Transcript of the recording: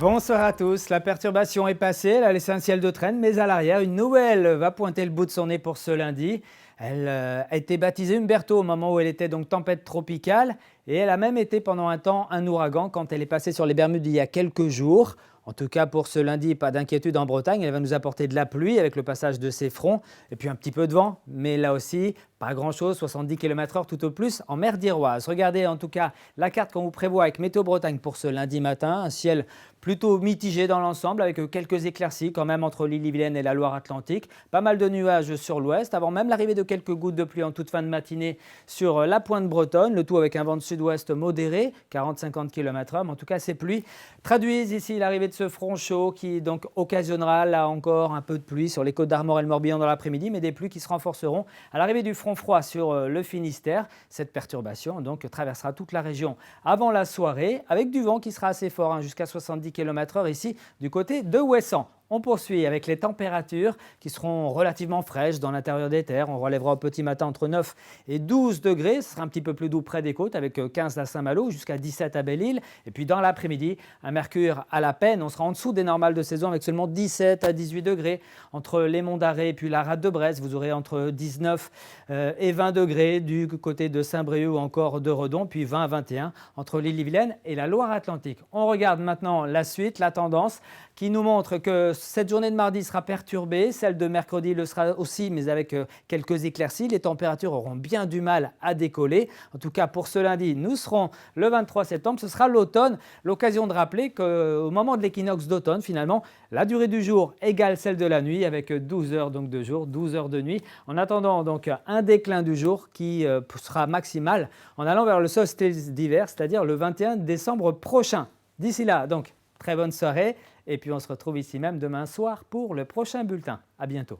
Bonsoir à tous. La perturbation est passée, elle a laissé un ciel de traîne, mais à l'arrière, une nouvelle va pointer le bout de son nez pour ce lundi. Elle a été baptisée Umberto au moment où elle était donc tempête tropicale et elle a même été pendant un temps un ouragan quand elle est passée sur les Bermudes il y a quelques jours. En tout cas pour ce lundi, pas d'inquiétude en Bretagne, elle va nous apporter de la pluie avec le passage de ses fronts et puis un petit peu de vent, mais là aussi pas grand-chose, 70 km/h tout au plus en mer d'Iroise. Regardez en tout cas la carte qu'on vous prévoit avec Météo Bretagne pour ce lundi matin, un ciel plutôt mitigé dans l'ensemble avec quelques éclaircies quand même entre l'Ille-et-Vilaine et la Loire-Atlantique. Pas mal de nuages sur l'ouest avant même l'arrivée de quelques gouttes de pluie en toute fin de matinée sur la pointe bretonne, le tout avec un vent de sud-ouest modéré, 40-50 km/h. Mais en tout cas ces pluies traduisent ici l'arrivée de ce front chaud qui donc occasionnera là encore un peu de pluie sur les côtes d'Armor et le Morbihan dans l'après-midi, mais des pluies qui se renforceront à l'arrivée du front froid sur le Finistère. Cette perturbation donc traversera toute la région avant la soirée avec du vent qui sera assez fort, jusqu'à 70 km/h ici du côté de Ouessant. On poursuit avec les températures qui seront relativement fraîches dans l'intérieur des terres. On relèvera au petit matin entre 9 et 12 degrés. Ce sera un petit peu plus doux près des côtes avec 15 à Saint-Malo jusqu'à 17 à Belle-Île. Et puis dans l'après-midi, un mercure à la peine. On sera en dessous des normales de saison avec seulement 17 à 18 degrés. Entre les monts d'Arrée et puis la rade de Brest, vous aurez entre 19 et 20 degrés du côté de Saint-Brieuc ou encore de Redon. Puis 20 à 21 entre l'Ille-et-Vilaine et la Loire-Atlantique. On regarde maintenant la suite, la tendance qui nous montre que cette journée de mardi sera perturbée, celle de mercredi le sera aussi, mais avec quelques éclaircies. Les températures auront bien du mal à décoller. En tout cas, pour ce lundi, nous serons le 23 septembre, ce sera l'automne. L'occasion de rappeler qu'au moment de l'équinoxe d'automne, finalement, la durée du jour égale celle de la nuit, avec 12 heures donc de jour, 12 heures de nuit. En attendant donc un déclin du jour qui sera maximal en allant vers le solstice d'hiver, c'est-à-dire le 21 décembre prochain. D'ici là, donc, très bonne soirée. Et puis on se retrouve ici même demain soir pour le prochain bulletin. À bientôt.